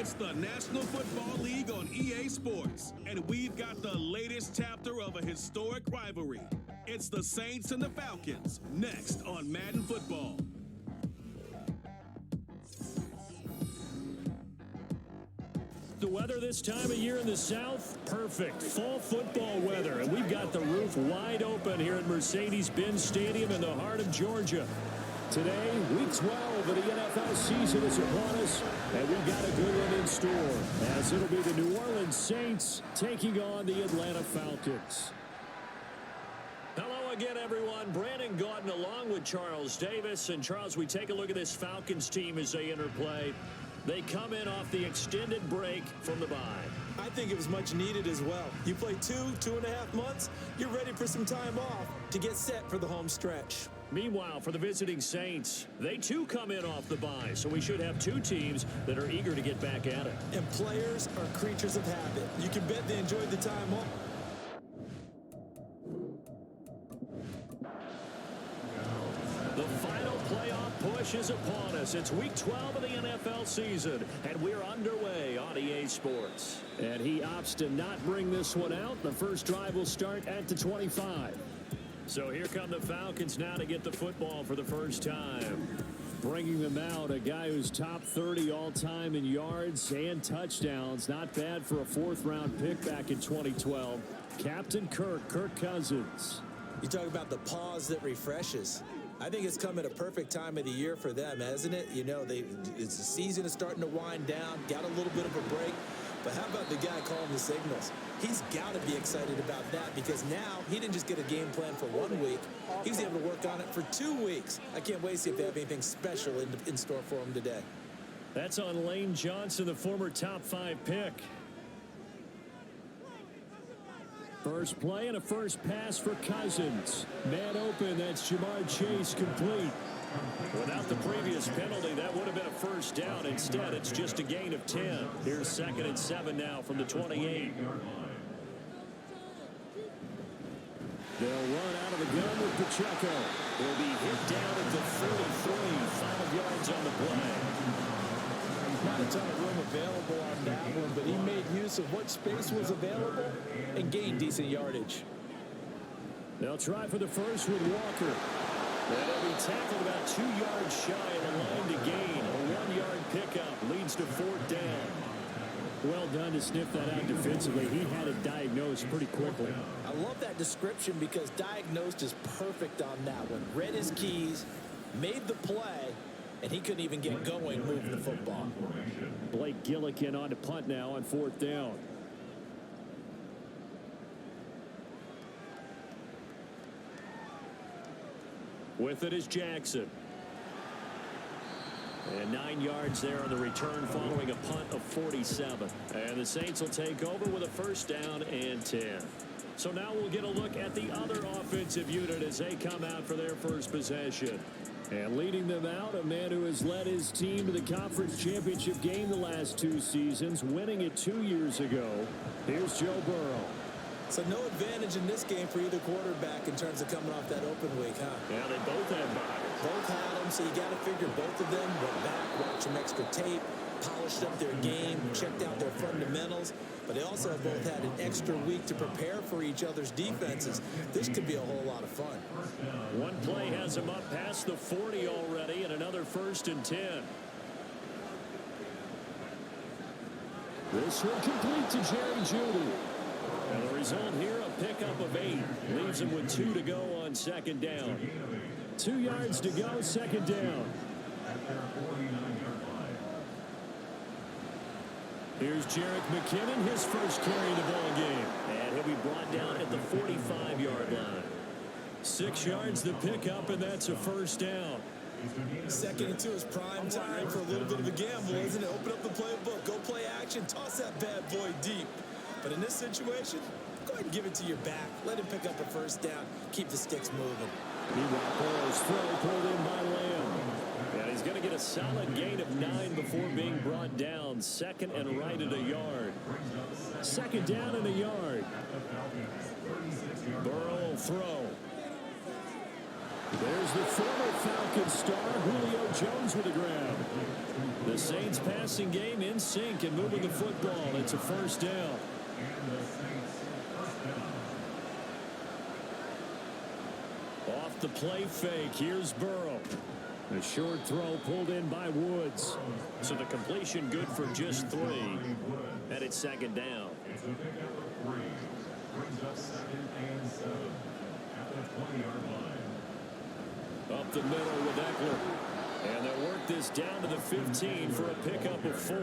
It's the National Football League on EA Sports, and we've got the latest chapter of a historic rivalry. It's the Saints and the Falcons, next on Madden Football. The weather this time of year in the South, perfect. Fall football weather, and we've got the roof wide open here at Mercedes-Benz Stadium in the heart of Georgia. Today, Week 12 of the NFL season is upon us, and we've got a good one in store, as it'll be the New Orleans Saints taking on the Atlanta Falcons. Hello again, everyone. Brandon Gautin along with Charles Davis. And, Charles, we take a look at this Falcons team as they interplay. They come in off the extended break from the bye. I think it was much needed as well. You play 2.5 months, you're ready for some time off to get set for the home stretch. Meanwhile, for the visiting Saints, they too come in off the bye, so we should have two teams that are eager to get back at it. And players are creatures of habit. You can bet they enjoyed the time off. The final playoff push is upon us. It's Week 12 of the NFL season, and we're underway on EA Sports. And he opts to not bring this one out. The first drive will start at the 25. So here come the Falcons now to get the football for the first time. Bringing them out, a guy who's top 30 all-time in yards and touchdowns. Not bad for a fourth-round pick back in 2012. Captain Kirk Cousins. You talk about the pause that refreshes. I think it's come at a perfect time of the year for them, hasn't it? You know, the season is starting to wind down, got a little bit of a break. But how about the guy calling the signals? He's got to be excited about that because now he didn't just get a game plan for 1 week. He was able to work on it for 2 weeks. I can't wait to see if they have anything special in store for him today. That's on Lane Johnson, the former top 5 pick. First play and a first pass for Cousins. Man open, that's Jamar Chase complete. Without the previous penalty, that would have been a first down. Instead, it's just a gain of 10. Here's 2nd and 7 now from the 28. They'll run out of the gun with Pacheco. He'll be hit down at the 33. 5 yards on the play. Not a ton of room available on that one, but he made use of what space was available and gained decent yardage. They'll try for the first with Walker. And he'll be tackled about 2 yards shy of the line to gain. A 1-yard pickup leads to 4th down. Well done to sniff that out defensively. He had it diagnosed pretty quickly. I love that description because diagnosed is perfect on that one. Read his keys, made the play, and he couldn't even get going moving the football. Blake Gillikin on to punt now on 4th down. With it is Jackson. And 9 yards there on the return following a punt of 47. And the Saints will take over with a first down and 10. So now we'll get a look at the other offensive unit as they come out for their first possession. And leading them out, a man who has led his team to the conference championship game the last 2 seasons, winning it 2 years ago. Here's Joe Burrow. So no advantage in this game for either quarterback in terms of coming off that open week, huh? Yeah, they both had buys. Both had them, so you got to figure both of them went back, watched some extra tape, polished up their game, checked out their fundamentals. But they also have both had an extra week to prepare for each other's defenses. This could be a whole lot of fun. One play has them up past the 40 already, and another 1st and 10. This one complete to Jerry Jeudy. And the result here, a pickup of 8. Leaves him with 2 to go on 2nd down. 2 yards to go, 2nd down. Here's Jerick McKinnon, his first carry of the ball game. And he'll be brought down at the 45-yard line. 6 yards the pickup, and that's a first down. 2nd and 2 is prime time for a little bit of a gamble, isn't it? Open up the playbook, go play action, toss that bad boy deep. But in this situation, go ahead and give it to your back. Let him pick up a first down. Keep the sticks moving. Meanwhile, Burrow's throw pulled in by Lamb. And he's going to get a solid gain of 9 before being brought down. 2nd and right at a yard. 2nd down and a yard. Burrow will throw. There's the former Falcons star, Julio Jones, with a grab. The Saints passing game in sync and moving the football. It's a first down. Off the play fake, here's Burrow. A short throw pulled in by Woods. So the completion good for just 3. And it's second down. Up the middle with Eckler. And they'll work this down to the 15 for a pickup of 4.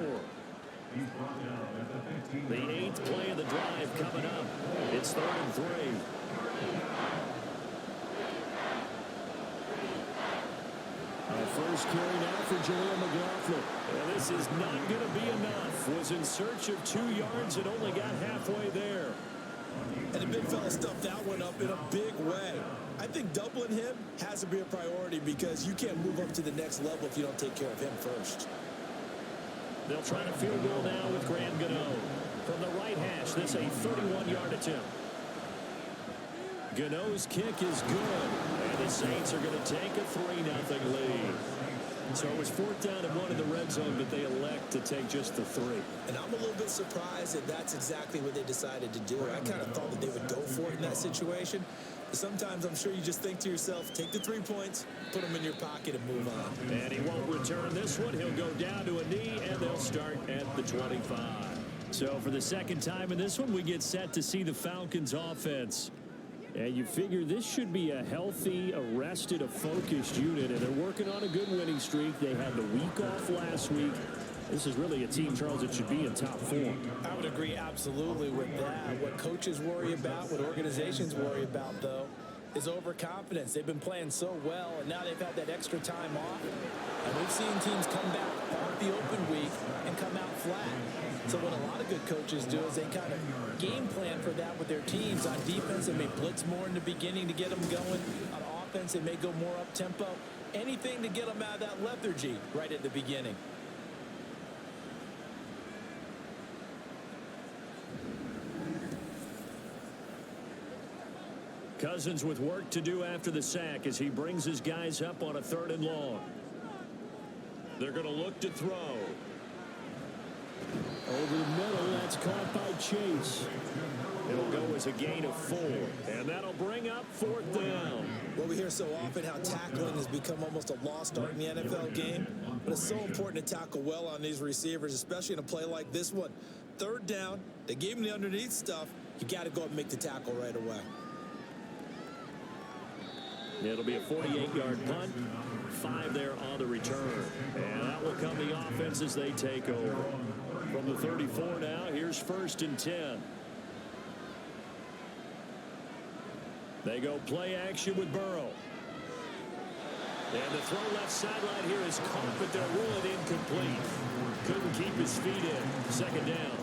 The 8th play of the drive coming up. It's 3rd and 3. First carry now for Jaleel McLaughlin. And this is not going to be enough. Was in search of 2 yards and only got halfway there. And the big fella stuffed that one up in a big way. I think doubling him has to be a priority because you can't move up to the next level if you don't take care of him first. They'll try to field goal now with Graham Gano. From the right hash, this a 31-yard attempt. Gano's kick is good. And the Saints are going to take a 3-0 lead. So it was 4th down and 1 in the red zone, but they elect to take just the 3. And I'm a little bit surprised that that's exactly what they decided to do. I kind of thought that they would go for it in that situation. But sometimes I'm sure you just think to yourself, take the 3 points, put them in your pocket, and move on. And he won't return this one. He'll go down to a knee, and they'll start at the 25. So for the second time in this one, we get set to see the Falcons offense. And you figure this should be a healthy, arrested, a focused unit, and they're working on a good winning streak. They had the week off last week. This is really a team, Charles, that should be in top form. I would agree absolutely with that. What coaches worry about, what organizations worry about, though, is overconfidence. They've been playing so well, and now they've had that extra time off. And we've seen teams come back off the open week and come out flat. So what a lot of good coaches do is they kind of game plan for that with their teams. On defense, they may blitz more in the beginning to get them going. On offense, they may go more up-tempo. Anything to get them out of that lethargy right at the beginning. Cousins with work to do after the sack as he brings his guys up on a 3rd and long. They're going to look to throw. Over the middle, that's caught by Chase. It'll go as a gain of 4, and that'll bring up 4th down. Well, we hear so often how tackling has become almost a lost art in the NFL game, but it's so important to tackle well on these receivers, especially in a play like this one. 3rd down, they gave him the underneath stuff. You got to go up and make the tackle right away. It'll be a 48-yard punt, 5 there on the return. And that will come the offense as they take over. From the 34 now, here's 1st and 10. They go play action with Burrow. And the throw left sideline here is caught, but they'll rule it incomplete. Couldn't keep his feet in. 2nd down.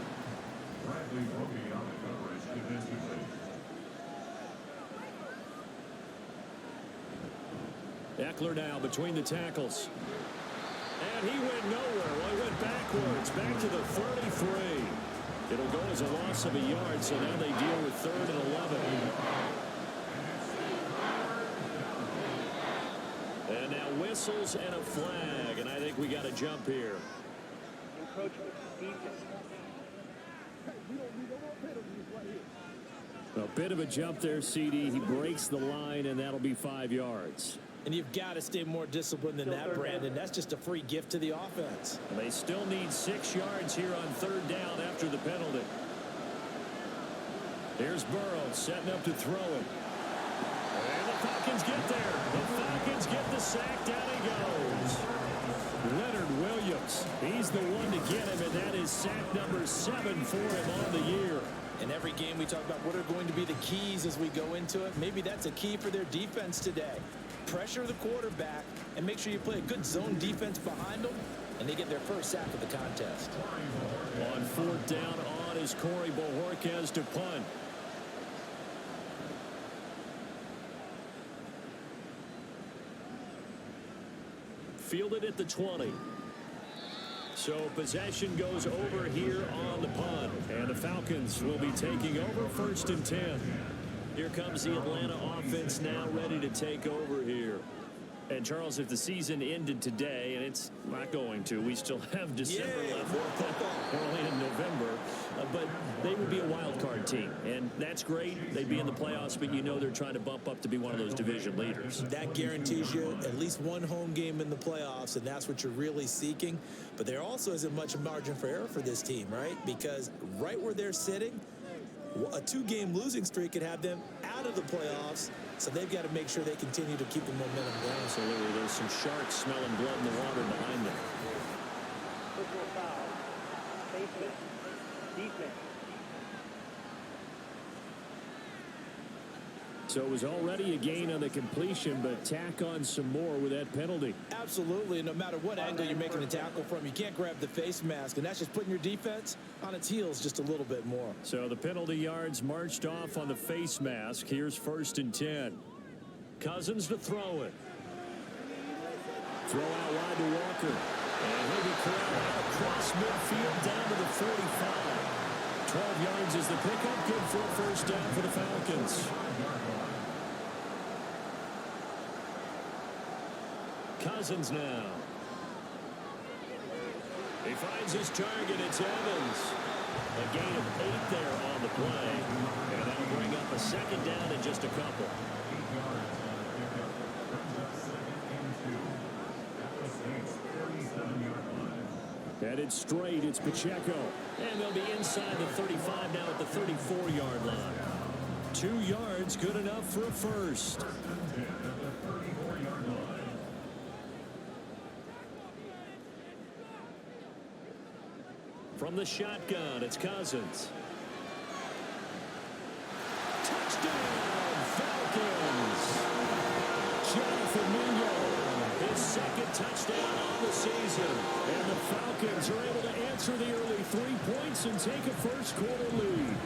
Eckler now between the tackles. And he went nowhere. Well, he went backwards, back to the 33. It'll go as a loss of a yard, so now they deal with 3rd and 11. And now whistles and a flag, and I think we got a jump here. A bit of a jump there, CD. He breaks the line, and that'll be 5 yards. And you've got to stay more disciplined than that, Brandon. That's just a free gift to the offense. And they still need 6 yards here on 3rd down after the penalty. Here's Burrow setting up to throw it. And the Falcons get there. The Falcons get the sack. Down he goes. Leonard Williams. He's the one to get him, and that is sack number 7 for him on the year. In every game we talk about what are going to be the keys as we go into it. Maybe that's a key for their defense today. Pressure the quarterback and make sure you play a good zone defense behind them, and they get their first sack of the contest. On 4th down on is Corey Bojorquez to punt. Fielded at the 20. So possession goes over here on the punt, and the Falcons will be taking over 1st and 10. Here comes the Atlanta offense now ready to take over here. And, Charles, if the season ended today, and it's not going to, we still have December left. We're only in November. But they would be a wild card team. And that's great. They'd be in the playoffs, but you know they're trying to bump up to be one of those division leaders. That guarantees you at least one home game in the playoffs, and that's what you're really seeking. But there also isn't much margin for error for this team, right? Because right where they're sitting, a 2-game losing streak could have them out of the playoffs. So they've got to make sure they continue to keep the momentum going. Absolutely. There's some sharks smelling blood in the water behind them. Personal foul. Basement. Defense. So it was already a gain on the completion, but tack on some more with that penalty. Absolutely. No matter what angle you're making a tackle from, you can't grab the face mask, and that's just putting your defense on its heels just a little bit more. So the penalty yards marched off on the face mask. Here's 1st and 10. Cousins to throw it. Throw out wide to Walker. And he'll be corralled across midfield down to the 45. 12 yards is the pickup. Good for a first down for the Falcons. Cousins now. He finds his target. It's Evans. A gain of 8 there on the play. And that'll bring up a second down in just a couple. Headed straight, it's Pacheco. And they'll be inside the 35 now at the 34-yard line. 2 yards, good enough for a first. From the shotgun, it's Cousins. Touchdown, Falcons! Jonathan Mingo, his second touchdown on the season. And the Falcons are able to answer the early 3 points and take a first-quarter lead.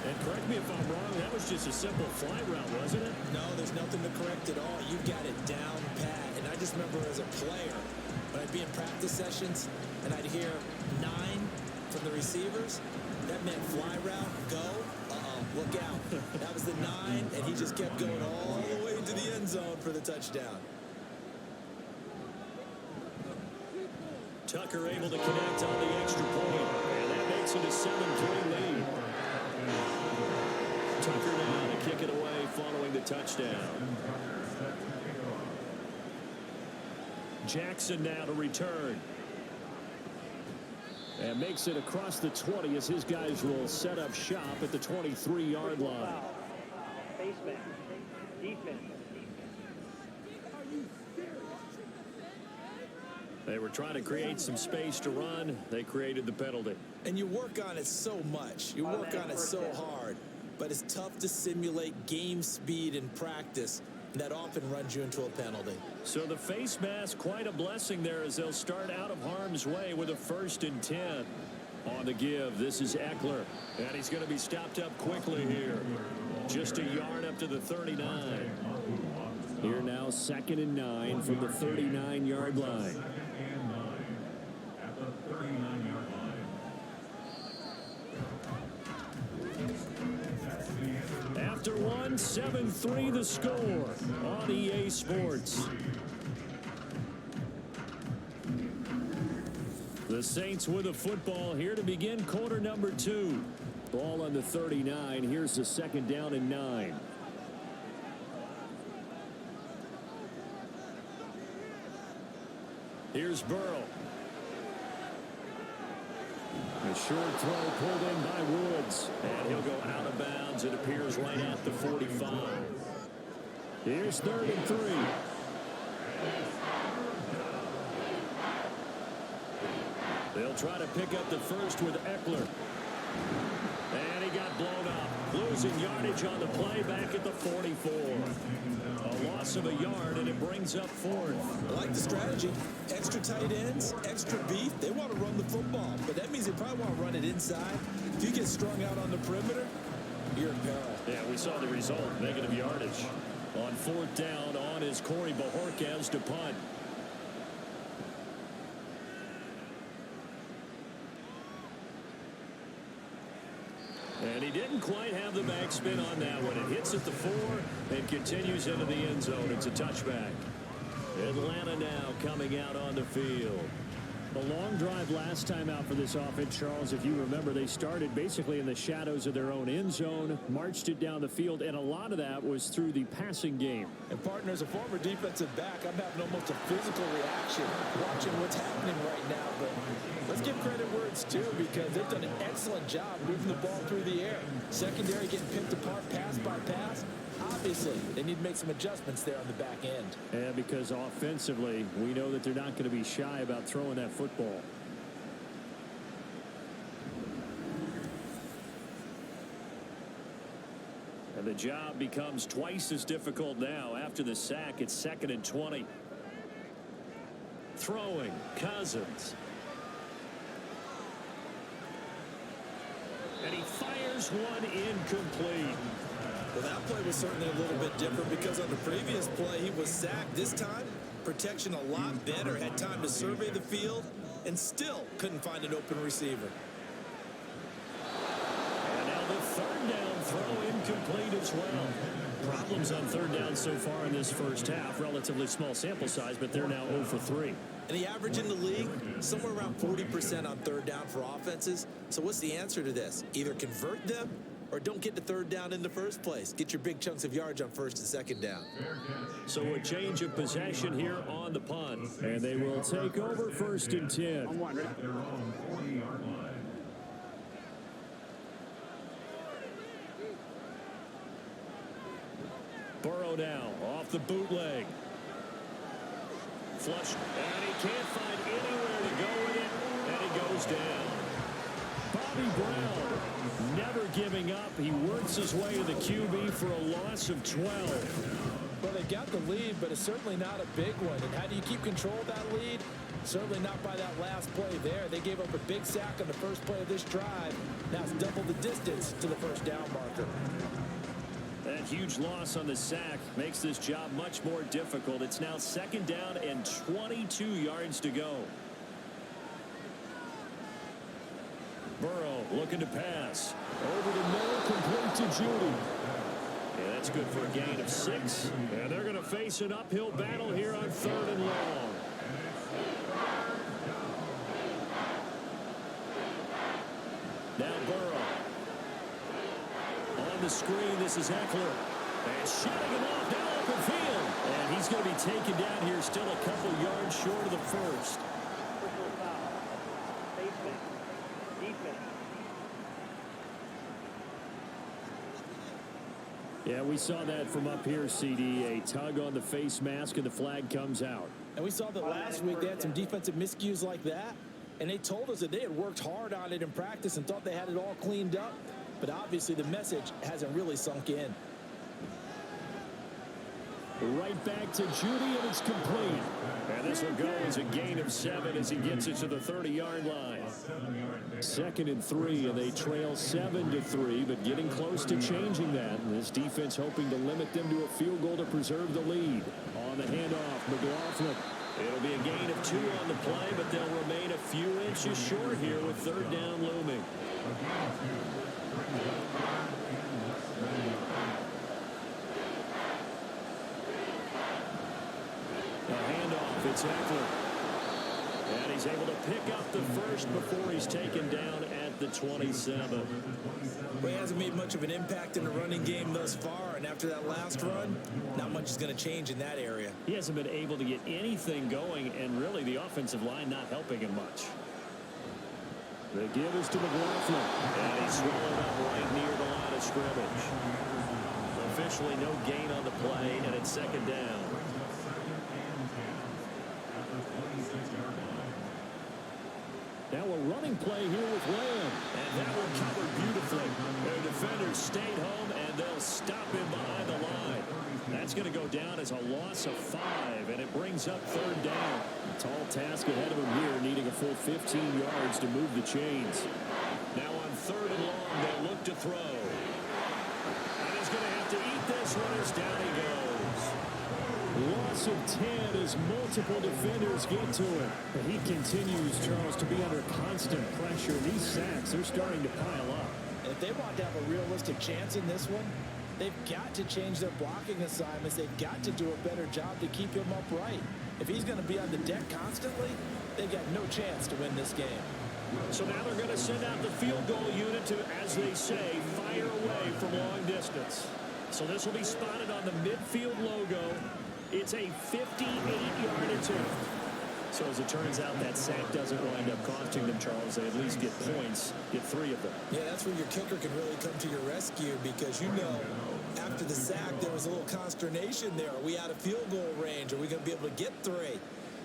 And correct me if I'm wrong, that was just a simple fly route, wasn't it? No, there's nothing to correct at all. You got it down pat. And I just remember as a player, when I'd be in practice sessions and I'd hear 9 from the receivers, that meant fly route, go, look out. That was the 9, and he just kept going all the way to the end zone for the touchdown. Tucker able to connect on the extra point, and that makes it a 7-3 lead. Tucker now to kick it away following the touchdown. Jackson now to return. And makes it across the 20 as his guys will set up shop at the 23-yard line. Basement. Defense. They were trying to create some space to run. They created the penalty. And you work on it so much. You work on it so hard. But it's tough to simulate game speed in practice. And that often runs you into a penalty. So the face mask, quite a blessing there as they'll start out of harm's way with a 1st and 10. On the give, this is Eckler. And he's going to be stopped up quickly here. Just a yard up to the 39. Here now, 2nd and 9 from the 39-yard line. After one, 7-3 the score on EA Sports. The Saints with a football here to begin quarter number 2. Ball on the 39. Here's the 2nd down and 9. Here's Burrow. A short throw pulled in by Woods. And he'll go out of bounds, it appears, right at the 45. Here's 3rd and 3. They'll try to pick up the first with Eckler. And he got blown up. Losing yardage on the play back at the 44. A loss of a yard, and it brings up 4th. I like the strategy. Extra tight ends, extra beef. They want to run the football, but that means they probably want to run it inside. If you get strung out on the perimeter, you're in peril. Yeah, we saw the result. Negative yardage. On 4th down, on is Corey Bajorquez to punt. And he didn't quite have the backspin on that one. It hits at the 4 and continues into the end zone. It's a touchback. Atlanta now coming out on the field. A long drive last time out for this offense, Charles. If you remember, they started basically in the shadows of their own end zone, marched it down the field, and a lot of that was through the passing game. And partner, as a former defensive back, I'm having almost a physical reaction watching what's happening right now. But let's give credit where it's due, because they've done an excellent job moving the ball through the air. Secondary getting picked apart pass by pass. Obviously, they need to make some adjustments there on the back end. And because offensively, we know that they're not going to be shy about throwing that football. And the job becomes twice as difficult now. After the sack, it's 2nd and 20. Throwing, Cousins. And he fires one incomplete. Well, that play was certainly a little bit different, because on the previous play, he was sacked. This time, protection a lot better. Had time to survey the field and still couldn't find an open receiver. And now the 3rd down throw incomplete as well. Problems on 3rd down so far in this first half. Relatively small sample size, but they're now 0 for 3. And the average in the league, somewhere around 40% on 3rd down for offenses. So what's the answer to this? Either convert them or don't get the 3rd down in the first place. Get your big chunks of yards on 1st and 2nd down. So a change of possession here on the punt. And they will take over 1st and 10. On 1, ready? Burrow now off the bootleg. Flush, and he can't find anywhere to go with it, and he goes down. Bobby Brown never giving up. He works his way to the QB for a loss of 12. Well, they got the lead, but it's certainly not a big one. And how do you keep control of that lead? Certainly not by that last play there. They gave up a big sack on the first play of this drive. Now it's double the distance to the 1st down marker. That huge loss on the sack makes this job much more difficult. It's now 2nd down and 22 yards to go. Burrow looking to pass. Over the middle, complete to Judy. Yeah, that's good for a gain of 6. And they're going to face an uphill battle here on 3rd and long. Now Burrow. On the screen, this is Eckler. And shutting him off down open field. And he's going to be taken down here, still a couple yards short of the 1st. Personal foul. Basement. Defense. Yeah, we saw that from up here, CD. A tug on the face mask, and the flag comes out. And we saw that last week they had some defensive miscues like that. And they told us that they had worked hard on it in practice and thought they had it all cleaned up. But obviously the message hasn't really sunk in. Right back to Judy, and it's complete. And this will go as a gain of 7 as he gets it to the 30-yard line. 2nd and 3, and they trail 7-3, but getting close to changing that. And this defense hoping to limit them to a field goal to preserve the lead. On the handoff, McLaughlin. It'll be a gain of 2 on the play, but they'll remain a few inches short here with 3rd down looming. A handoff, it's Eckler. And he's able to pick up the 1st before he's taken down at the 27. Well, he hasn't made much of an impact in the running game thus far, and after that last run, not much is going to change in that area. He hasn't been able to get anything going, and really the offensive line not helping him much. The give is to McLaughlin. And he's swallowed up right near the line of scrimmage. Officially no gain on the play, and it's 2nd down. Now a running play here with Lamb. And that one covered beautifully. Their defenders stayed home, and they'll stop him behind the line. That's going to go down as a loss of 5, and it brings up 3rd down. A tall task ahead of him here, needing a full 15 yards to move the chains. Now on 3rd and long, they'll look to throw. And he's going to have to eat this one as down he goes. Loss of 10 as multiple defenders get to him. But he continues, Charles, to be under constant pressure. These sacks, they're starting to pile up. If they want to have a realistic chance in this one, they've got to change their blocking assignments. They've got to do a better job to keep him upright. If he's going to be on the deck constantly, they've got no chance to win this game. So now they're going to send out the field goal unit to, as they say, fire away from long distance. So this will be spotted on the midfield logo. It's a 58-yard attempt. So as it turns out, that sack doesn't wind up costing them, Charles. They at least get points, get 3 of them. Yeah, that's where your kicker can really come to your rescue because, after the sack, there was a little consternation there. Are we out of field goal range? Are we going to be able to get 3?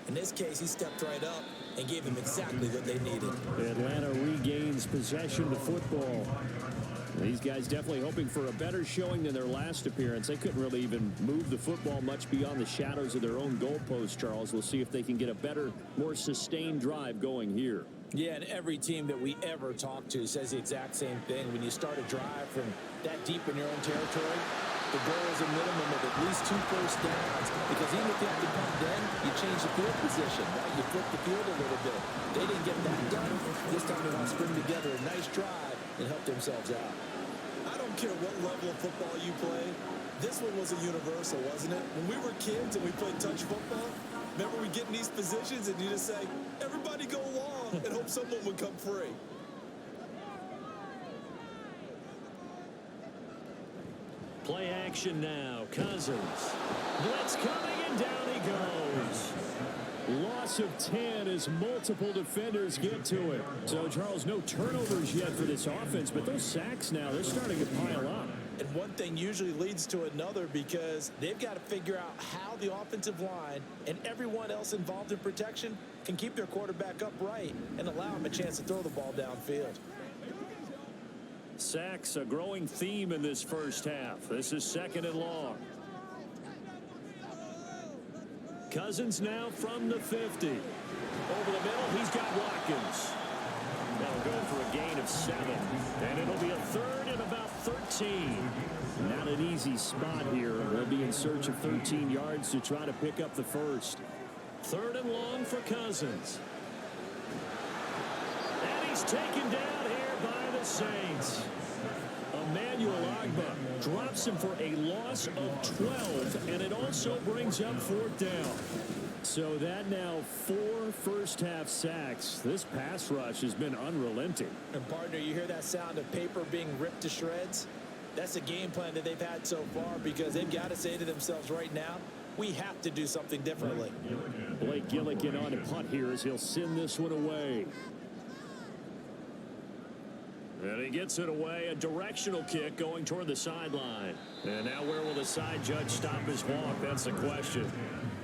In this case, he stepped right up and gave them exactly what they needed. Atlanta regains possession of the football. These guys definitely hoping for a better showing than their last appearance. They couldn't really even move the football much beyond the shadows of their own goalpost, Charles. We'll see if they can get a better, more sustained drive going here. Yeah, and every team that we ever talk to says the exact same thing. When you start a drive from that deep in your own territory, the goal is a minimum of at least 2 first downs. Because even if you have to punt then, you change the field position, right? You flip the field a little bit. They didn't get that done. This time they want to string together a nice drive and help themselves out. I don't care what level of football you play. This one was a universal, wasn't it? When we were kids and we played touch football, remember we get in these positions and you just say, everybody go long and hope someone would come free. Play action now. Cousins. Blitz coming, and down he goes. Loss of 10 as multiple defenders get to it. So, Charles, no turnovers yet for this offense, but those sacks now, they're starting to pile up. And one thing usually leads to another because they've got to figure out how the offensive line and everyone else involved in protection can keep their quarterback upright and allow him a chance to throw the ball downfield. Sacks, a growing theme in this first half. This is 2nd and long. Cousins now from the 50. Over the middle, he's got Watkins. That'll go for a gain of 7. And it'll be a 3rd and about 13. Not an easy spot here. They'll be in search of 13 yards to try to pick up the first. 3rd and long for Cousins. And he's taken down here by the Saints. Emmanuel Agba drops him for a loss of 12, and it also brings up 4th down. So that now 4 first-half sacks. This pass rush has been unrelenting. And, partner, you hear that sound of paper being ripped to shreds? That's a game plan that they've had so far because they've got to say to themselves right now, we have to do something differently. Blake Gillikin on to punt here as he'll send this one away. And he gets it away, a directional kick going toward the sideline. And now where will the side judge stop his walk? That's the question.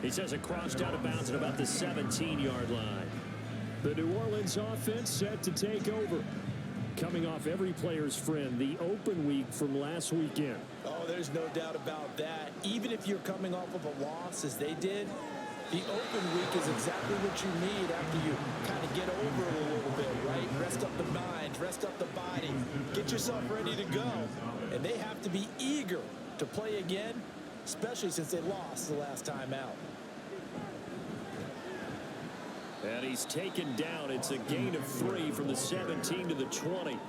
He says it crossed out of bounds at about the 17-yard line. The New Orleans offense set to take over. Coming off every player's friend, the open week from last weekend. Oh, there's no doubt about that. Even if you're coming off of a loss as they did, the open week is exactly what you need after you kind of get over it a little bit, right? Rest up the mind, rest up the body, get yourself ready to go. And they have to be eager to play again, especially since they lost the last time out. And he's taken down. It's a gain of 3 from the 17 to the 20.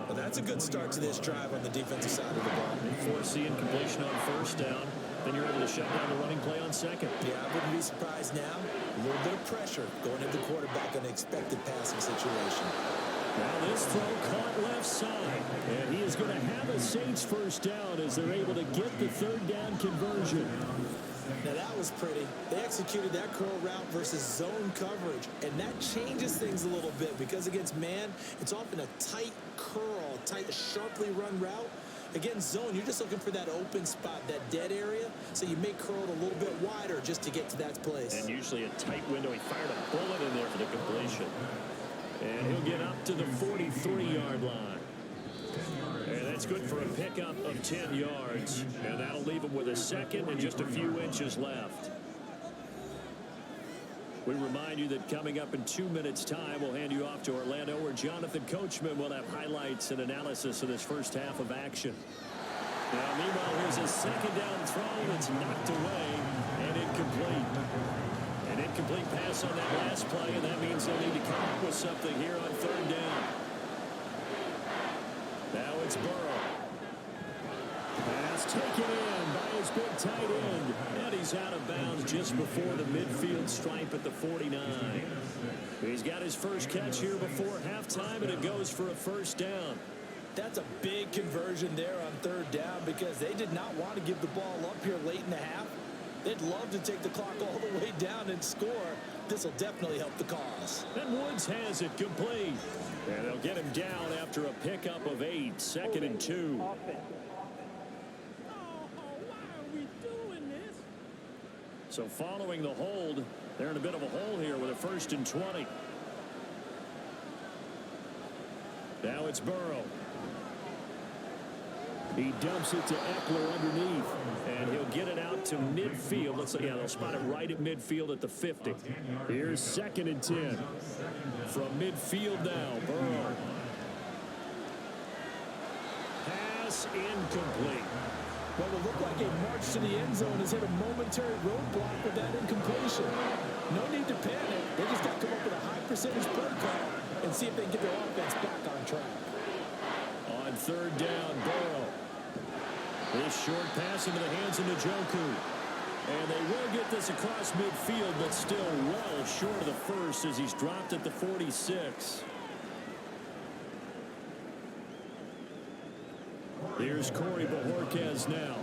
Well, that's a good start to this drive on the defensive side of the ball. Force the incompletion on 1st down. Then you're able to shut down the running play on 2nd. Yeah, I wouldn't be surprised now. A little bit of pressure going into the quarterback in an expected passing situation. Now this throw caught left side. And he is going to have a Saints first down as they're able to get the 3rd down conversion. Now that was pretty. They executed that curl route versus zone coverage, and that changes things a little bit because against man, it's often a tight curl, tight, sharply run route. Against zone, you're just looking for that open spot, that dead area, so you may curl it a little bit wider just to get to that place. And usually a tight window. He fired a bullet in there for the completion. And he'll get up to the 43-yard line. And that's good for a pickup of 10 yards. And that'll leave him with a 2nd and just a few inches left. We remind you that coming up in 2 minutes' time, we'll hand you off to Orlando, where Jonathan Coachman will have highlights and analysis of this first half of action. Now, meanwhile, here's a 2nd down throw that's knocked away and incomplete. An incomplete pass on that last play, and that means they'll need to come up with something here on 3rd down. Now it's Burrow. Pass taken in by his big tight end. And he's out of bounds just before the midfield stripe at the 49. He's got his first catch here before halftime, and it goes for a first down. That's a big conversion there on third down because they did not want to give the ball up here late in the half. They'd love to take the clock all the way down and score. This will definitely help the cause. And Woods has it complete. And they'll get him down after a pickup of 8, 2nd and 2. Offense. So following the hold, they're in a bit of a hole here with a 1st and 20. Now it's Burrow. He dumps it to Eckler underneath, and he'll get it out to midfield. Let's see, yeah, they'll spot it right at midfield at the 50. Here's 2nd and 10. From midfield now, Burrow. Pass incomplete. What will look like a march to the end zone has hit a momentary roadblock with that incompletion. No need to panic. They just got to come up with a high percentage play call and see if they can get their offense back on track. On 3rd down, Burrow. This short pass into the hands of Njoku. And they will get this across midfield, but still well short of the first as he's dropped at the 46. Here's Corey Bojorquez now.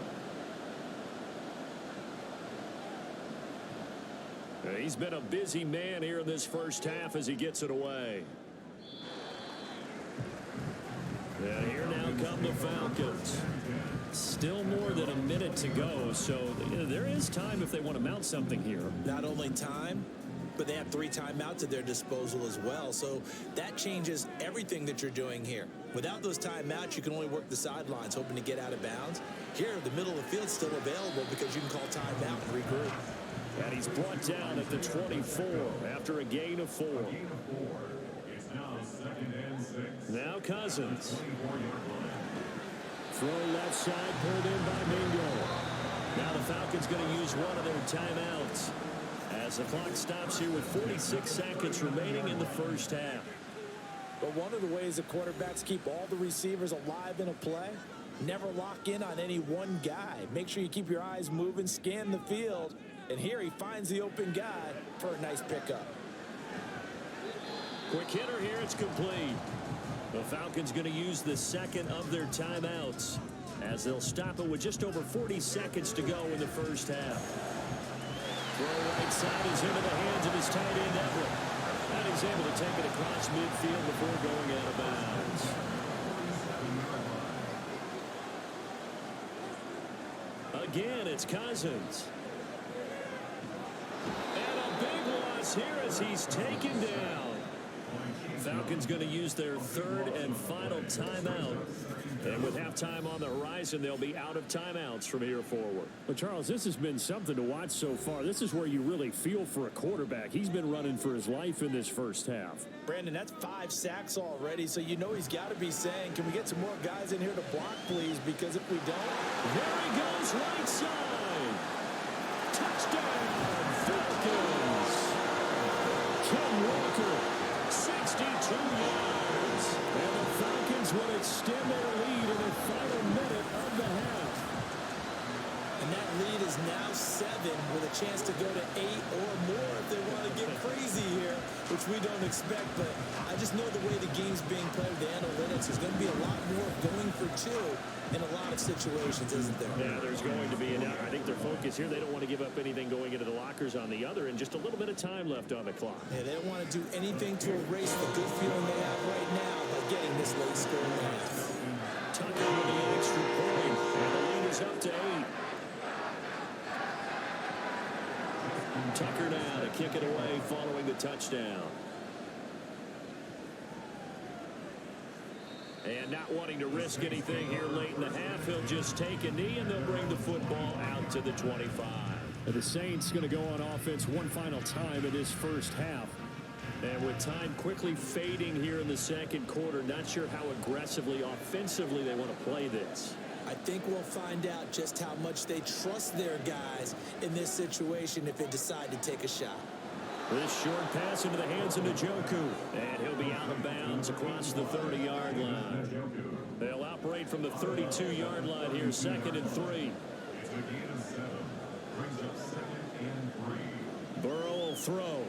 He's been a busy man here in this first half as he gets it away. And here now come the Falcons. Still more than a minute to go, so there is time if they want to mount something here. Not only time, but they have 3 timeouts at their disposal as well, so that changes everything that you're doing here. Without those timeouts, you can only work the sidelines, hoping to get out of bounds. Here, the middle of the field's still available because you can call timeout and regroup. And he's brought down at the 24 after a gain of 4. Now Cousins. Throw left side, pulled in by Mingo. Now the Falcons going to use one of their timeouts as the clock stops here with 46 seconds remaining in the first half. But one of the ways that quarterbacks keep all the receivers alive in a play, never lock in on any one guy. Make sure you keep your eyes moving, scan the field, and here he finds the open guy for a nice pickup. Quick hitter here, it's complete. The Falcons going to use the second of their timeouts as they'll stop it with just over 40 seconds to go in the first half. Throw right side is into the hands of his tight end, Everett. And he's able to take it across midfield before going out of bounds. Again, it's Cousins. And a big loss here as he's taken down. Falcons going to use their 3rd and final timeout. And with halftime on the horizon, they'll be out of timeouts from here forward. Well, Charles, this has been something to watch so far. This is where you really feel for a quarterback. He's been running for his life in this first half. Brandon, that's 5 sacks already, so you know he's got to be saying, can we get some more guys in here to block, please? Because if we don't... There he goes, right side. Touchdown, Falcons. Ken Walker. 62 yards. And the Falcons will extend their lead in the final minute of the half. And that lead is now 7 with a chance to go to 8 or more if they want to get crazy here, which we don't expect. But I just know the way the game's being played with the analytics is going to be a lot more going for 2 in a lot of situations, isn't there? Yeah, there's going to be. And I think their focus here, they don't want to give up anything going into the lockers on the other, and just a little bit of time left on the clock. Yeah, they don't want to do anything to erase the good feeling they have right now by getting this late score in the half. Tucker with the extra point, and the lead is up to 8. Tucker now to kick it away following the touchdown. And not wanting to risk anything here late in the half, he'll just take a knee, and they'll bring the football out to the 25. And the Saints going to go on offense one final time in this first half. And with time quickly fading here in the second quarter, not sure how aggressively, offensively they want to play this. I think we'll find out just how much they trust their guys in this situation if they decide to take a shot. This short pass into the hands of Njoku, and he'll be out of bounds across the 30-yard line. They'll operate from the 32-yard line here, 2nd and 3. Burrow will throw.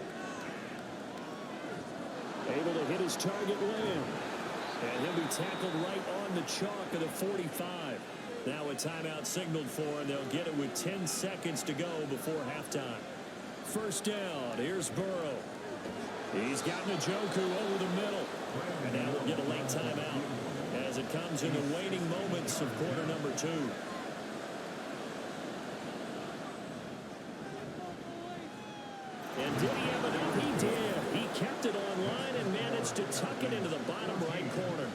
Able to hit his target, Lamb. And he'll be tackled right on the chalk of the 45. Now a timeout signaled for, and they'll get it with 10 seconds to go before halftime. First down, here's Burrow. He's got Njoku over the middle. And now we'll get a late timeout as it comes in the waning moments of quarter number 2. And did he have enough? He did. He kept it online and managed to tuck it into the bottom right corner.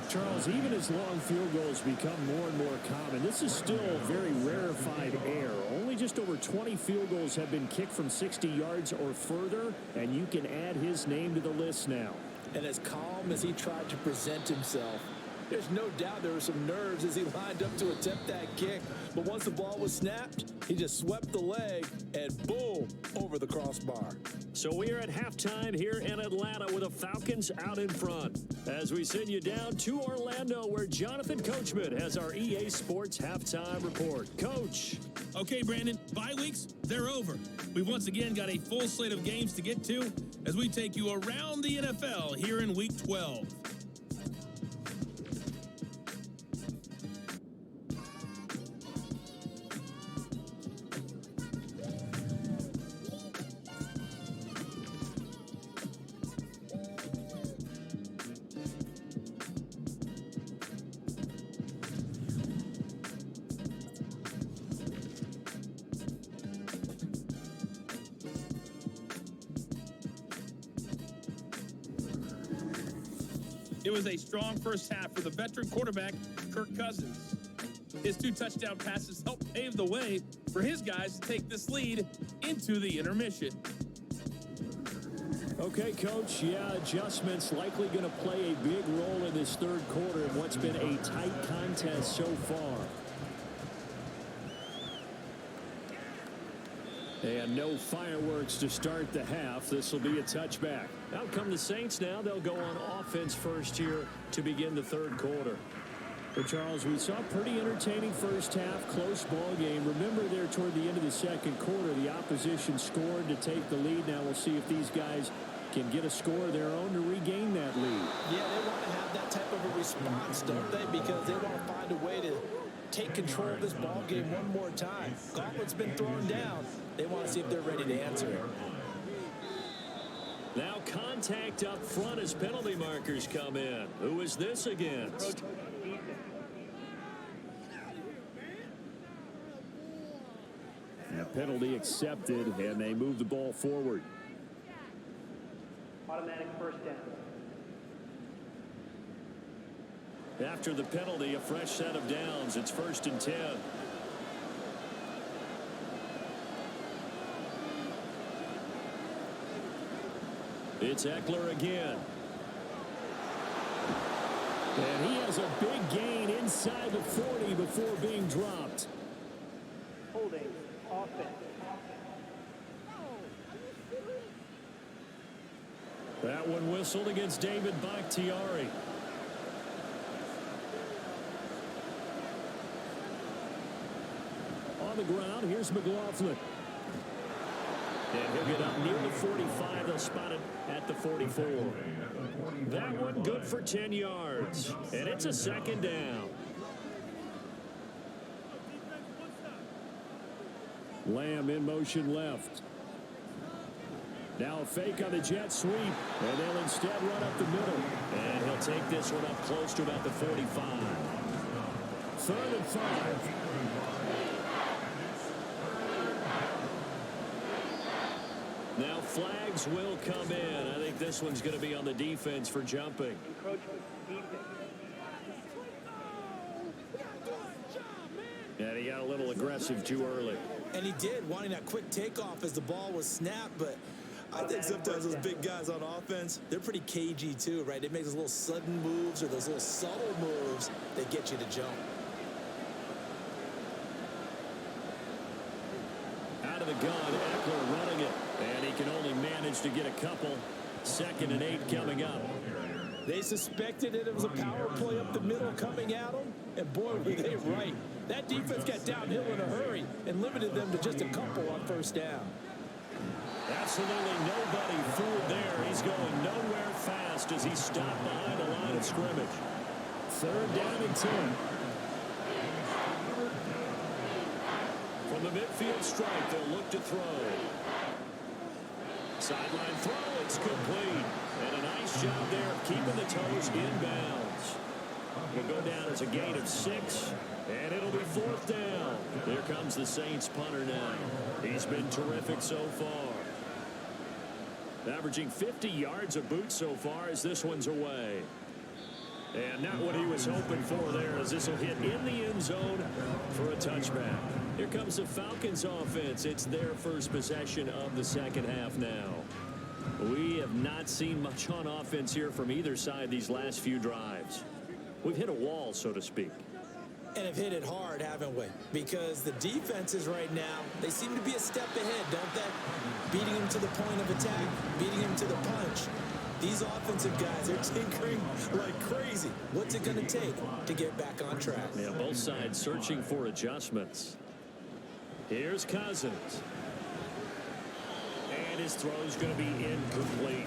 Charles, even as long field goals become more and more common, this is still very rarefied air. Only just over 20 field goals have been kicked from 60 yards or further, and you can add his name to the list now. And as calm as he tried to present himself, there's no doubt there were some nerves as he lined up to attempt that kick. But once the ball was snapped, he just swept the leg and boom, over the crossbar. So we are at halftime here in Atlanta with the Falcons out in front. As we send you down to Orlando, where Jonathan Coachman has our EA Sports halftime report. Coach. Okay, Brandon, bye weeks, they're over. We've once again got a full slate of games to get to as we take you around the NFL here in Week 12. It was a strong first half for the veteran quarterback, Kirk Cousins. His 2 touchdown passes helped pave the way for his guys to take this lead into the intermission. Okay, Coach, adjustments likely going to play a big role in this third quarter in what's been a tight contest so far. And no fireworks to start the half. This will be a touchback. Out come the Saints now. They'll go on offense first here to begin the third quarter. But Charles, we saw a pretty entertaining first half, close ball game. Remember there toward the end of the second quarter, the opposition scored to take the lead. Now we'll see if these guys can get a score of their own to regain that lead. Yeah, they want to have that type of a response, don't they? Because they want to find a way to take control of this ball game one more time. Gauntlet's been thrown down. They want to see if they're ready to answer it. Now contact up front as penalty markers come in. Who is this against? The penalty accepted, and they move the ball forward. Automatic first down. After the penalty, a fresh set of downs. It's 1st and 10. It's Eckler again. And he has a big gain inside the 40 before being dropped. Holding. Offense. That one whistled against David Bakhtiari. On the ground, here's McLaughlin. And he'll get up near the 45. They'll spot it at the 44. That one good for 10 yards. And it's a 2nd down. Lamb in motion left. Now a fake on the jet sweep. And they'll instead run up the middle. And he'll take this one up close to about the 45. 3rd and 5. Now flags will come in. I think this one's going to be on the defense for jumping. Encroachment. Defense. And he got a little aggressive too early. And he did, wanting that quick takeoff as the ball was snapped. But I think sometimes those big guys on offense, they're pretty cagey too, right? They make those little sudden moves or those little subtle moves that get you to jump. Out of the gun, Eckler running it. And he can only manage to get a couple. 2nd and 8 coming up. They suspected it was a power play up the middle coming at them, and boy, were they right. That defense got downhill in a hurry and limited them to just a couple on first down. Absolutely nobody fooled there. He's going nowhere fast as he stopped behind the line of scrimmage. 3rd down and 10. From the midfield stripe, they'll look to throw. Sideline throw, it's complete. And a nice job there of keeping the toes inbounds. Will go down as a gain of 6, and it'll be 4th down. Here comes the Saints punter now. He's been terrific so far. Averaging 50 yards a boot so far as this one's away. And not what he was hoping for there, as this will hit in the end zone for a touchback. Here comes the Falcons offense. It's their first possession of the second half now. We have not seen much on offense here from either side these last few drives. We've hit a wall, so to speak. And have hit it hard, haven't we? Because the defenses right now, they seem to be a step ahead, don't they? Beating them to the point of attack, beating them to the punch. These offensive guys are tinkering like crazy. What's it going to take to get back on track? Yeah, both sides searching for adjustments. Here's Cousins. And his throw's going to be incomplete.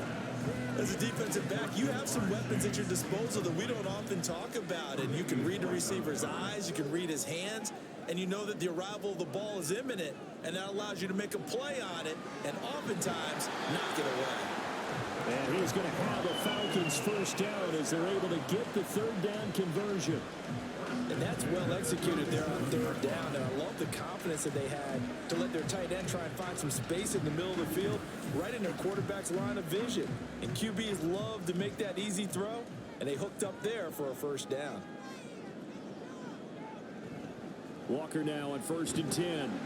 As a defensive back, you have some weapons at your disposal that we don't often talk about. And you can read the receiver's eyes, you can read his hands, and you know that the arrival of the ball is imminent, and that allows you to make a play on it and oftentimes knock it away. And he's going to have a Falcons first down as they're able to get the 3rd down conversion. And that's well executed there on 3rd down. And I love the confidence that they had to let their tight end try and find some space in the middle of the field, right in their quarterback's line of vision. And QBs love to make that easy throw, and they hooked up there for a first down. Walker now on 1st and 10.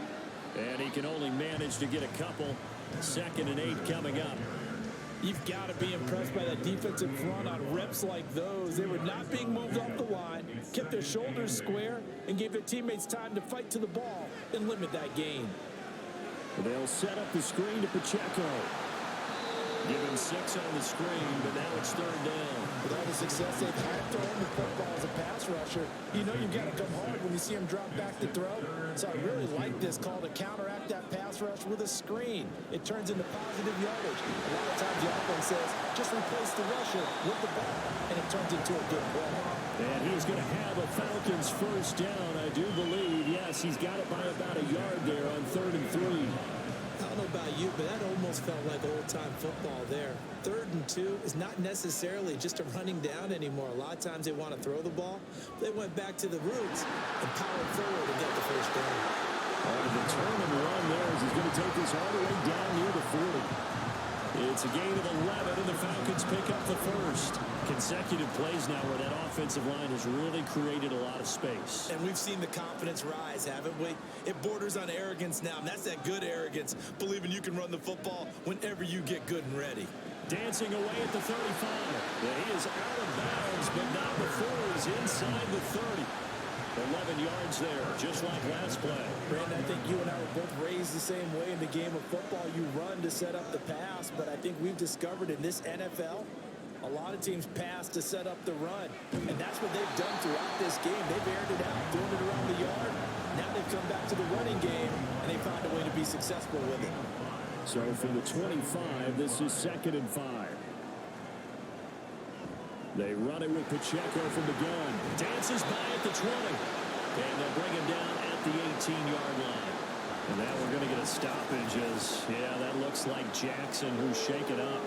And he can only manage to get a couple. 2nd and 8 coming up. You've got to be impressed by that defensive front on reps like those. They were not being moved off the line, kept their shoulders square, and gave their teammates time to fight to the ball and limit that gain. They'll set up the screen to Pacheco. Give him 6 on the screen, but now it's 3rd down. With all the success they've had throwing the football as a pass rusher, you know you've got to come hard when you see him drop back to throw. So I really like this call to counteract that pass rush with a screen. It turns into positive yardage. A lot of times the offense says, just replace the rusher with the ball, and it turns into a good play. And he's going to have a Falcons first down, I do believe. Yes, he's got it by about a yard there on 3rd and 3. I don't know about you, but that almost felt like old-time football there. 3rd and 2 is not necessarily just a running down anymore. A lot of times they want to throw the ball. They went back to the roots and powered forward to get the first down. The turn and run there as he's going to take this all the way down near the 40. It's a gain of 11, and the Falcons pick up the first. Consecutive plays now where that offensive line has really created a lot of space. And we've seen the confidence rise, haven't we? It borders on arrogance now, and that's that good arrogance, believing you can run the football whenever you get good and ready. Dancing away at the 35. Yeah, he is out of bounds, but not before he's inside the 30. 11 yards there, just like last play. Brandon, I think you and I were both raised the same way in the game of football. You run to set up the pass, but I think we've discovered in this NFL, a lot of teams pass to set up the run. And that's what they've done throughout this game. They've aired it out, doing it around the yard. Now they've come back to the running game, and they found a way to be successful with it. So from the 25, this is 2nd and 5. They run it with Pacheco from the gun. Dances by at the 20. And they'll bring him down at the 18-yard line. And now we're going to get a stoppage as, yeah, that looks like Jackson who's shaken up.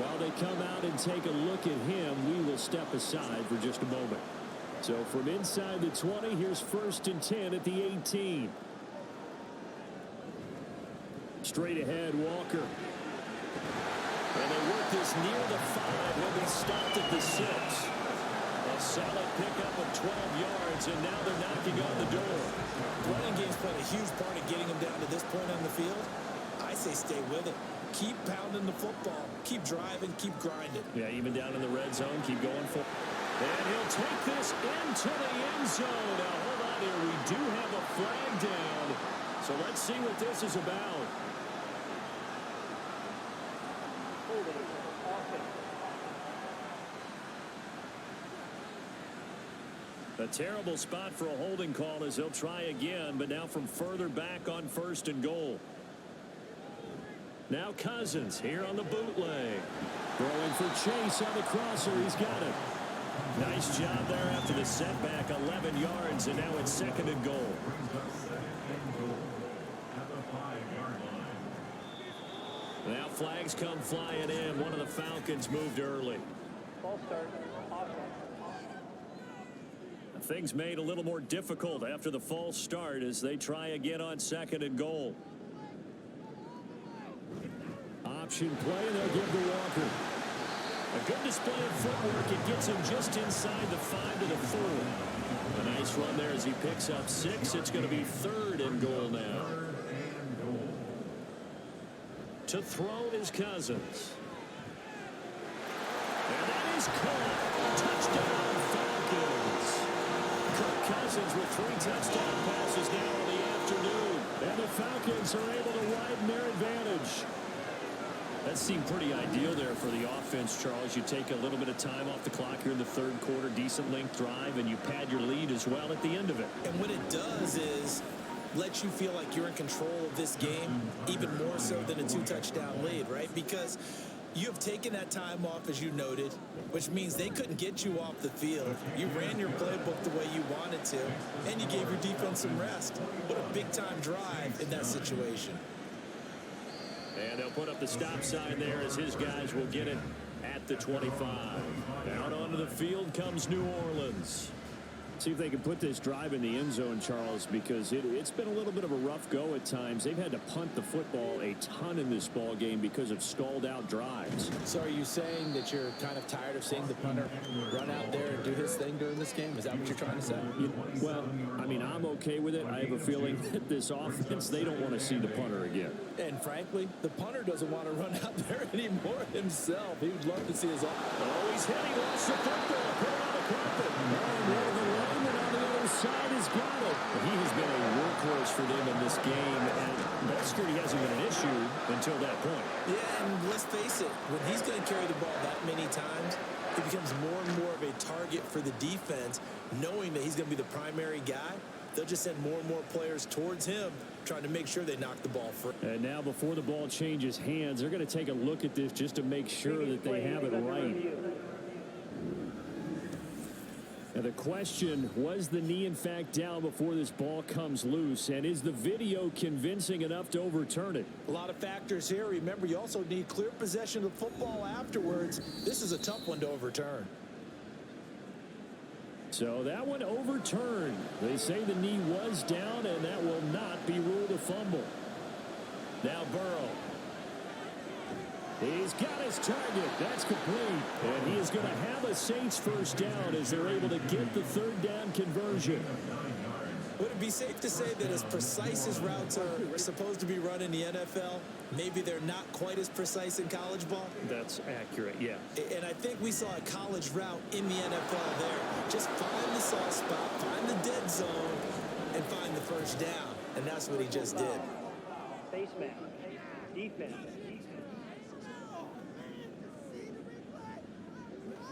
While they come out and take a look at him, we will step aside for just a moment. So from inside the 20, here's 1st and 10 at the 18. Straight ahead, Walker. And they work this near the 5. He'll be stopped at the 6. A solid pickup of 12 yards, and now they're knocking on the door. Running game's played a huge part in getting them down to this point on the field. I say stay with it. Keep pounding the football. Keep driving. Keep grinding. Yeah, even down in the red zone, keep going for. And he'll take this into the end zone. Now, hold on here. We do have a flag down. So let's see what this is about. Holding offense. A terrible spot for a holding call as they'll try again, but now from further back on 1st and goal. Now Cousins here on the bootleg. Throwing for Chase on the crosser. He's got it. Nice job there after the setback. 11 yards, and now it's 2nd and goal. Now flags come flying in. One of the Falcons moved early. Ball start, offense. Things made a little more difficult after the false start as they try again on 2nd and goal. Option play, and they'll give to Walker. A good display of footwork. It gets him just inside the 5 to the 4. A nice run there as he picks up 6. It's going to be 3rd and goal now. To throw is Cousins. And that is caught. Touchdown, Falcons. Kirk Cousins with 3 touchdown passes now in the afternoon. And the Falcons are able to widen their advantage. That seemed pretty ideal there for the offense, Charles. You take a little bit of time off the clock here in the 3rd quarter, decent length drive, and you pad your lead as well at the end of it. And what it does is let you feel like you're in control of this game, even more so than a 2-touchdown lead, right? Because you have taken that time off, as you noted, which means they couldn't get you off the field. You ran your playbook the way you wanted to, and you gave your defense some rest. What a big-time drive in that situation. And they'll put up the stop sign there as his guys will get it at the 25. Out onto the field comes New Orleans. See if they can put this drive in the end zone, Charles, because it's been a little bit of a rough go at times. They've had to punt the football a ton in this ball game because of stalled out drives. So are you saying that you're kind of tired of seeing the punter run out there and do his thing during this game? Is that what you're trying to say? Well, I mean, I'm okay with it. I have a feeling that this offense, they don't want to see the punter again. And frankly, the punter doesn't want to run out there anymore himself. He would love to see his offense. Oh, he's hit. He lost the football. Put it on the carpet. The lineman on the other side has got it. He has been a workhorse for them in this game, and ball security hasn't been an issue until that point. Yeah, and let's face it, when he's going to carry the ball that many times, he becomes more and more of a target for the defense, knowing that he's going to be the primary guy. They'll just send more and more players towards him, trying to make sure they knock the ball free. And now before the ball changes hands, they're going to take a look at this just to make sure that they have it right. Now the question, was the knee in fact down before this ball comes loose, and is the video convincing enough to overturn it? A lot of factors here. Remember, you also need clear possession of the football afterwards. This is a tough one to overturn. So that one overturned. They say the knee was down, and that will not be ruled a fumble. Now Burrow. He's got his target. That's complete. And he is going to have a Saints first down as they're able to get the 3rd down conversion. Would it be safe to say that as precise as routes are supposed to be run in the NFL, maybe they're not quite as precise in college ball? That's accurate, yeah. And I think we saw a college route in the NFL there. Just find the soft spot, find the dead zone, and find the first down. And that's what he just did. Face mask. Defense.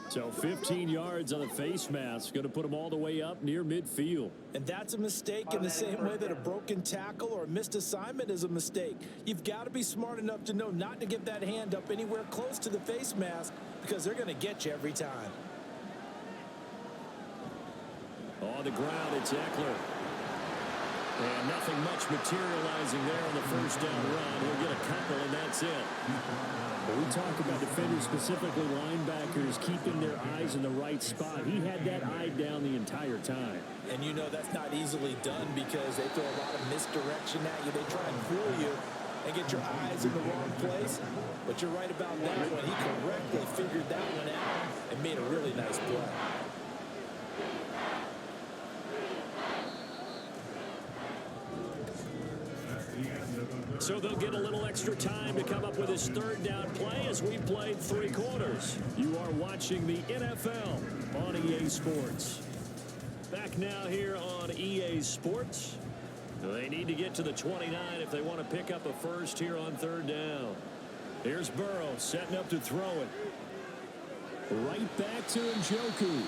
So 15 yards on the face mask, going to put them all the way up near midfield. And that's a mistake in the same way that a broken tackle or a missed assignment is a mistake. You've got to be smart enough to know not to get that hand up anywhere close to the face mask because they're going to get you every time. On the ground, it's Eckler. And nothing much materializing there on the first down run. He'll get a couple, and that's it. But we talk about defenders, specifically linebackers, keeping their eyes in the right spot. He had that eye down the entire time. And you know that's not easily done because they throw a lot of misdirection at you. They try and fool you and get your eyes in the wrong place. But you're right about that one. He correctly figured that one out and made a really nice play. So they'll get a little extra time to come up with his 3rd down play as we played 3 quarters. You are watching the NFL on EA Sports. Back now here on EA Sports. They need to get to the 29 if they want to pick up a first here on 3rd down. Here's Burrow setting up to throw it. Right back to Njoku.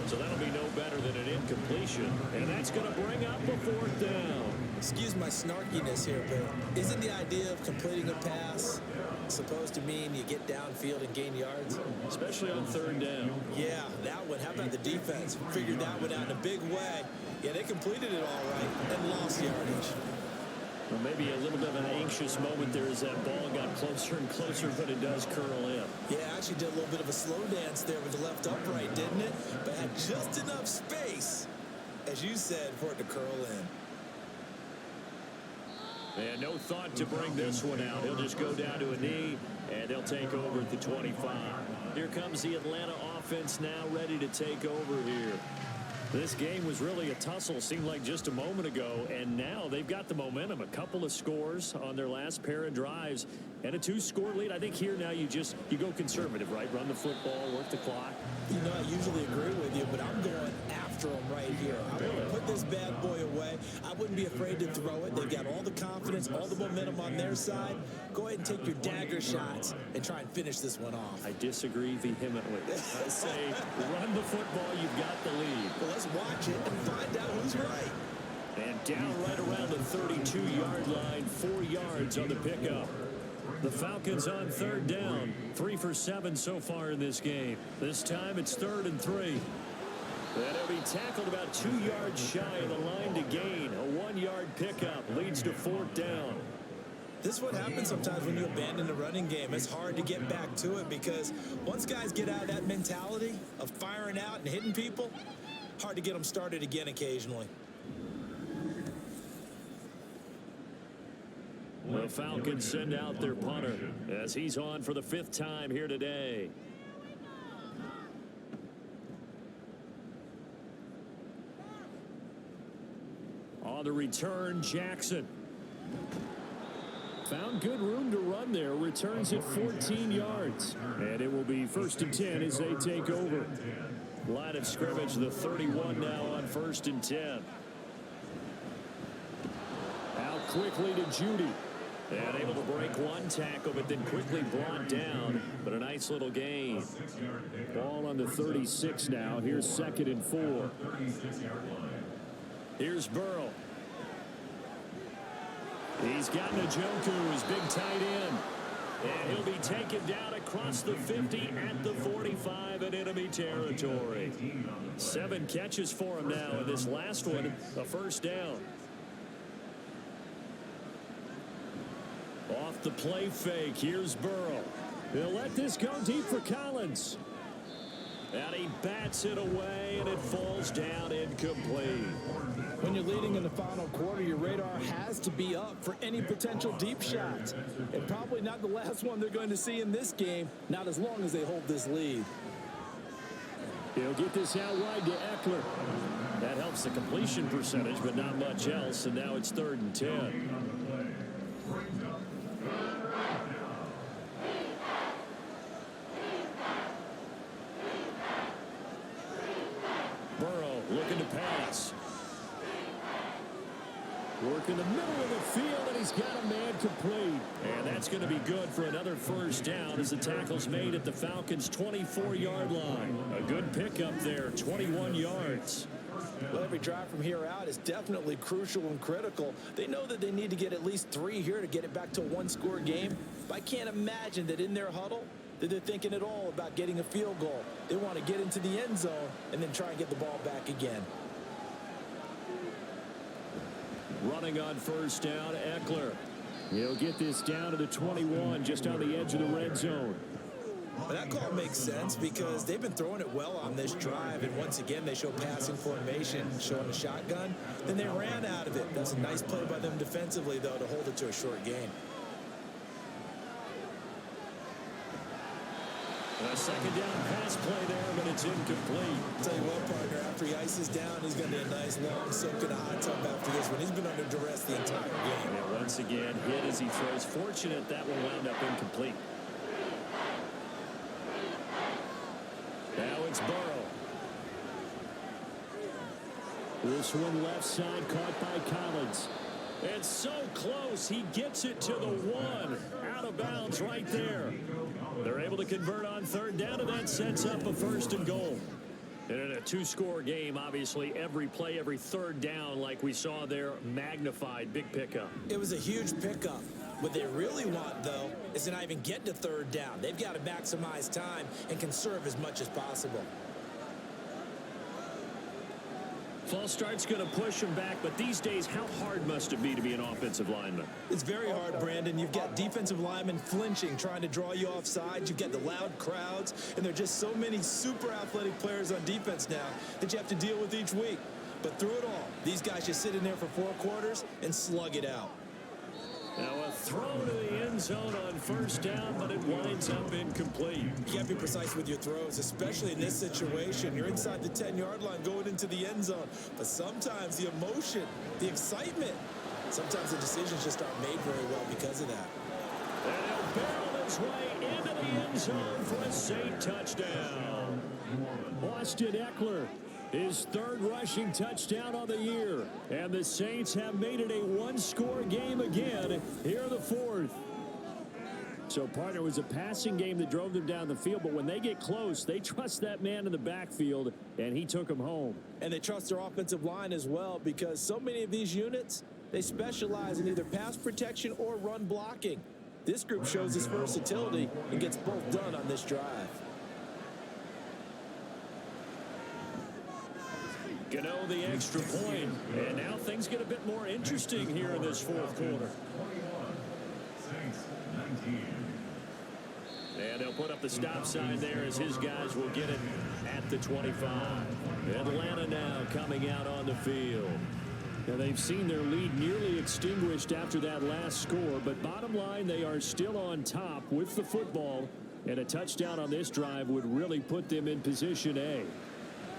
So that'll be no better than an incompletion. And that's going to bring up a fourth down. Excuse my snarkiness here, but isn't the idea of completing a pass supposed to mean you get downfield and gain yards? Especially on third down. Yeah, that one. How about the defense? Figured that one out in a big way. Yeah, they completed it all right and lost yardage. Well, maybe a little bit of an anxious moment there as that ball got closer and closer, but it does curl in. Yeah, actually did a little bit of a slow dance there with the left upright, didn't it? But had just enough space, as you said, for it to curl in. And no thought to bring this one out. He'll just go down to a knee, and they'll take over at the 25. Here comes the Atlanta offense now ready to take over here. This game was really a tussle, seemed like just a moment ago, and now they've got the momentum. A couple of scores on their last pair of drives, and a 2-score lead. I think here now you go conservative, right? Run the football, work the clock. You know, I usually agree with you, but I'm going after them right here. I'm going to put this bad boy away. I wouldn't be afraid to throw it. They've got all the confidence, all the momentum on their side. Go ahead and take your dagger shots and try and finish this one off. I disagree vehemently. I say run the football, you've got the lead. Well, let's watch it and find out who's right. And down right around the 32-yard line, 4 yards on the pickup. The Falcons on third down, 3 for 7 so far in this game. This time it's 3rd and 3. And he'll be tackled about 2 yards shy of the line to gain. A 1-yard pickup leads to 4th down. This is what happens sometimes when you abandon the running game. It's hard to get back to it because once guys get out of that mentality of firing out and hitting people, hard to get them started again occasionally. The Falcons send out their punter as he's on for the 5th time here today. On the return, Jackson. Found good room to run there. Returns at 14 yards. And it will be 1st and 10 as they take over. Line of scrimmage, the 31 now on 1st and 10. Out quickly to Judy. And able to break one tackle, but then quickly brought down. But a nice little gain. Ball on the 36 now. Here's 2nd and 4. Here's Burrow. He's got Njoku, his big tight end. And he'll be taken down across the 50 at the 45 in enemy territory. 7 catches for him now, and this last one, a 1st down. Off the play fake, here's Burrow. He'll let this go deep for Collins. And he bats it away, and it falls down incomplete. When you're leading in the final quarter, your radar has to be up for any potential deep shots. And probably not the last one they're going to see in this game, not as long as they hold this lead. He'll get this out wide to Eckler. That helps the completion percentage, but not much else, and now it's 3rd and 10. Burrow looking to pass. Work in the middle of the field, and he's got a man complete. And that's going to be good for another 1st down as the tackle's made at the Falcons' 24-yard line. A good pickup there, 21 yards. Well, every drive from here out is definitely crucial and critical. They know that they need to get at least 3 here to get it back to a 1-score game. But I can't imagine that in their huddle that they're thinking at all about getting a field goal. They want to get into the end zone and then try and get the ball back again. Running on 1st down, Eckler. He'll get this down to the 21, just on the edge of the red zone. Well, that call makes sense because they've been throwing it well on this drive, and once again they show passing formation, showing a shotgun. Then they ran out of it. That's a nice play by them defensively, though, to hold it to a short gain. A 2nd down pass play there, but it's incomplete. Tell you what, partner, after he ices down, he's going to be a nice long soak in a hot tub after this one. He's been under duress the entire game. And once again, hit as he throws. Fortunate that one wound up incomplete. Now it's Burrow. This one left side caught by Collins. It's so close. He gets it to the 1. Out of bounds right there. They're able to convert on 3rd down, and that sets up a 1st and goal. And in a two-score game, obviously, every play, every third down, like we saw there, magnified. Big pickup. It was a huge pickup. What they really want, though, is to not even get to third down. They've got to maximize time and conserve as much as possible. False start's going to push him back, but these days, how hard must it be to be an offensive lineman? It's very hard, Brandon. You've got defensive linemen flinching, trying to draw you off sides. You've got the loud crowds, and there are just so many super athletic players on defense now that you have to deal with each week. But through it all, these guys just sit in there for 4 quarters and slug it out. Now a throw to the end zone on first down, but it winds up incomplete. You got to be precise with your throws, especially in this situation. You're inside the 10-yard line going into the end zone. But sometimes the emotion, the excitement, sometimes the decisions just aren't made very well because of that. And he'll barrel his way into the end zone for a Saint touchdown. Austin Eckler, his 3rd rushing touchdown on the year. And the Saints have made it a one-score game again here in the 4th. So, partner, it was a passing game that drove them down the field, but when they get close, they trust that man in the backfield, and he took him home. And they trust their offensive line as well, because so many of these units, they specialize in either pass protection or run blocking. This group shows its versatility and gets both done on this drive. Gano the extra point, and now things get a bit more interesting here in this 4th quarter. And they'll put up the stop sign there as his guys will get it at the 25. Atlanta now coming out on the field. Now they've seen their lead nearly extinguished after that last score, but bottom line, they are still on top with the football, and a touchdown on this drive would really put them in position A.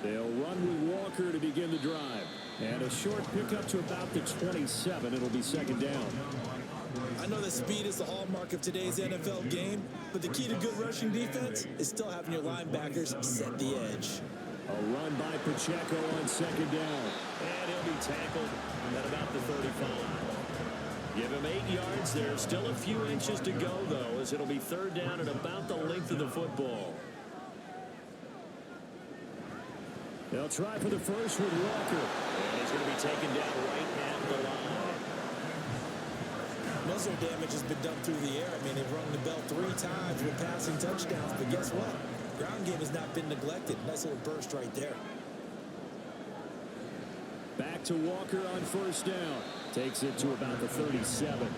They'll run with Walker to begin the drive. And a short pickup to about the 27. It'll be 2nd down. I know that speed is the hallmark of today's NFL game, but the key to good rushing defense is still having your linebackers set the edge. A run by Pacheco on 2nd down. And he'll be tackled at about the 35. Give him 8 yards there. Still a few inches to go, though, as it'll be 3rd down at about the length of the football. They'll try for the first with Walker. And he's going to be taken down right at the line. Most of their damage has been done through the air. I mean, they've rung the bell 3 times with passing touchdowns, but guess what? Ground game has not been neglected. Nice little burst right there. Back to Walker on 1st down. Takes it to about the 37.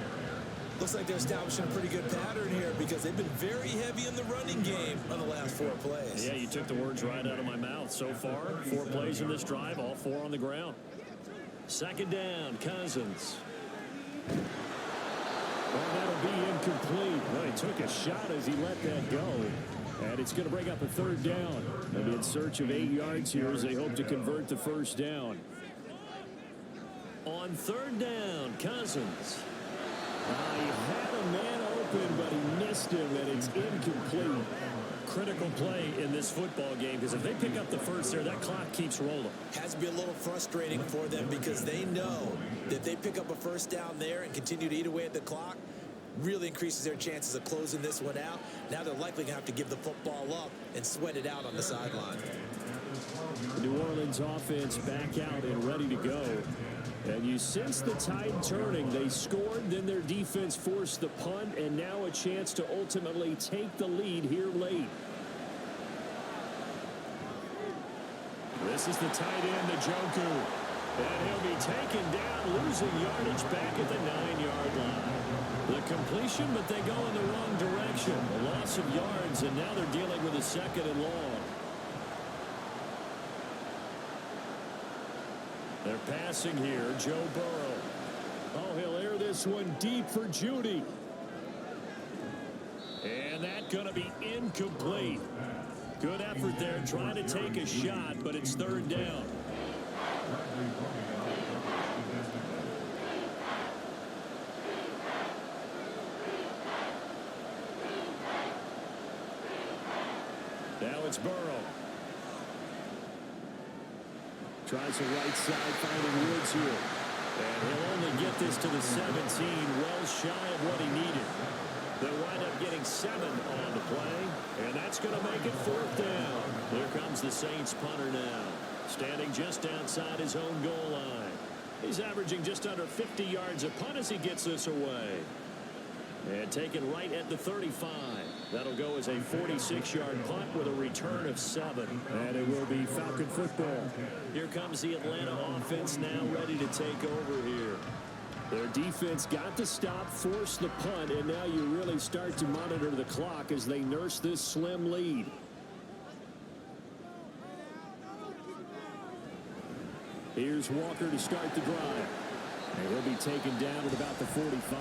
Looks like they're establishing a pretty good pattern here because they've been very heavy in the running game on the last 4 plays. Yeah, you took the words right out of my mouth. So far, 4 plays in this drive, all 4 on the ground. 2nd down, Cousins. Well, that'll be incomplete. Well, he took a shot as he let that go. And it's going to bring up a 3rd down. They'll be in search of 8 yards here as they hope to convert the 1st down. On 3rd down, Cousins. He had a man open, but he missed him, and it's incomplete. Critical play in this football game, because if they pick up the first there, that clock keeps rolling. Has to be a little frustrating for them because they know that if they pick up a 1st down there and continue to eat away at the clock, really increases their chances of closing this one out. Now they're likely going to have to give the football up and sweat it out on the sideline. The New Orleans offense back out and ready to go. And you sense the tide turning. They scored, then their defense forced the punt, and now a chance to ultimately take the lead here late. This is the tight end, Njoku. And he'll be taken down, losing yardage back at the 9-yard line. The completion, but they go in the wrong direction. A loss of yards, and now they're dealing with a 2nd and long. They're passing here, Joe Burrow. Oh, he'll air this one deep for Judy. And that's going to be incomplete. Good effort there, trying to take a shot, but it's 3rd down. Now it's Burrow. Tries the right side, finding Woods here. And he'll only get this to the 17, well shy of what he needed. They'll wind up getting 7 on the play, and that's going to make it 4th down. Here comes the Saints punter now, standing just outside his own goal line. He's averaging just under 50 yards a punt as he gets this away. And taken right at the 35. That'll go as a 46-yard punt with a return of 7. And it will be Falcon football. Here comes the Atlanta offense now ready to take over here. Their defense got the stop, forced the punt, and now you really start to monitor the clock as they nurse this slim lead. Here's Walker to start the drive. And he'll be taken down at about the 45.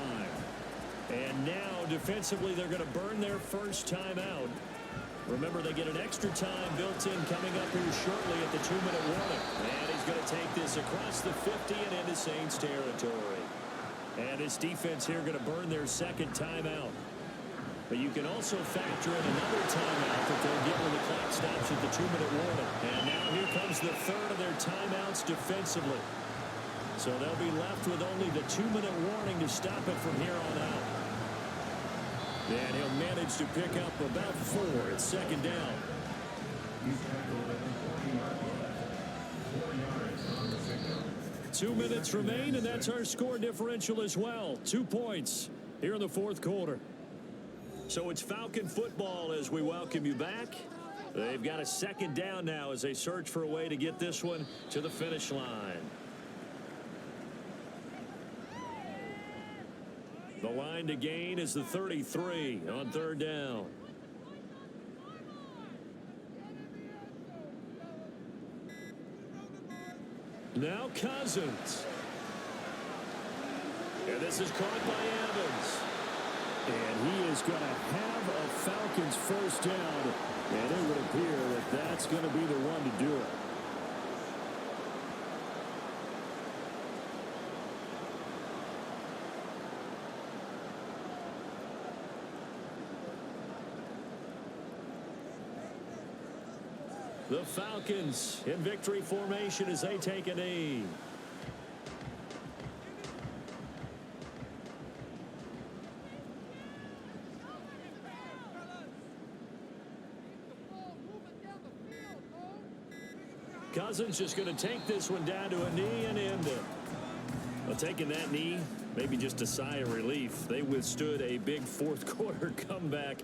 And now, defensively, they're going to burn their first time out. Remember, they get an extra time built in coming up here shortly at the 2-minute warning. And he's going to take this across the 50 and into Saints territory. And this defense here going to burn their second timeout. But you can also factor in another timeout that they'll get when the clock stops at the 2-minute warning. And now here comes the third of their timeouts defensively. So they'll be left with only the 2-minute warning to stop it from here on out. And he'll manage to pick up about 4 at second down. Two minutes remain, and that's our score differential as well. 2 points here in the fourth quarter. So it's Falcon football as we welcome you back. They've got a second down now as they search for a way to get this one to the finish line. The line to gain is the 33 on third down. Now Cousins. And this is caught by Evans. And he is going to have a Falcons first down. And it would appear that that's going to be the one to do it. The Falcons in victory formation as they take a knee. Cousins just going to take this one down to a knee and end it. Well, taking that knee, maybe just a sigh of relief. They withstood a big fourth quarter comeback.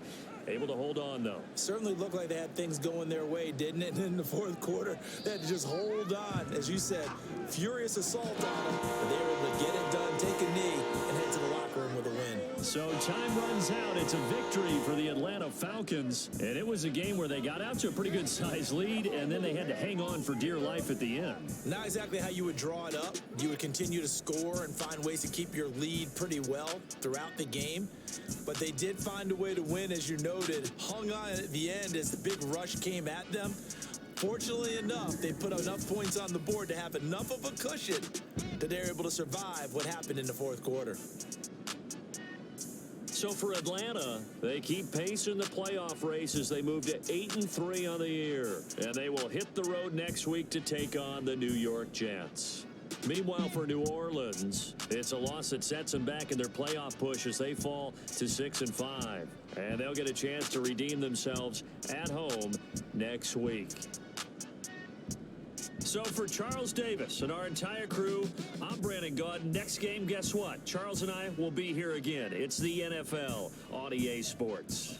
Able to hold on, though. Certainly looked like they had things going their way, didn't it? And in the fourth quarter, they had to just hold on. As you said, furious assault on them. But they were able to get it done, take a knee, and head to the locker room with a win. So time runs out. It's a victory for the Atlanta Falcons. And it was a game where they got out to a pretty good size lead, and then they had to hang on for dear life at the end. Not exactly how you would draw it up. You would continue to score and find ways to keep your lead pretty well throughout the game. But they did find a way to win, as you noted. Hung on at the end as the big rush came at them. Fortunately enough, they put enough points on the board to have enough of a cushion that they're able to survive what happened in the fourth quarter. So for Atlanta, they keep pace in the playoff race as they move to 8-3 on the year. And they will hit the road next week to take on the New York Jets. Meanwhile, for New Orleans, it's a loss that sets them back in their playoff push as they fall to 6-5. And they'll get a chance to redeem themselves at home next week. So for Charles Davis and our entire crew, I'm Brandon Gaudin. Next game, guess what? Charles and I will be here again. It's the NFL on EA Sports.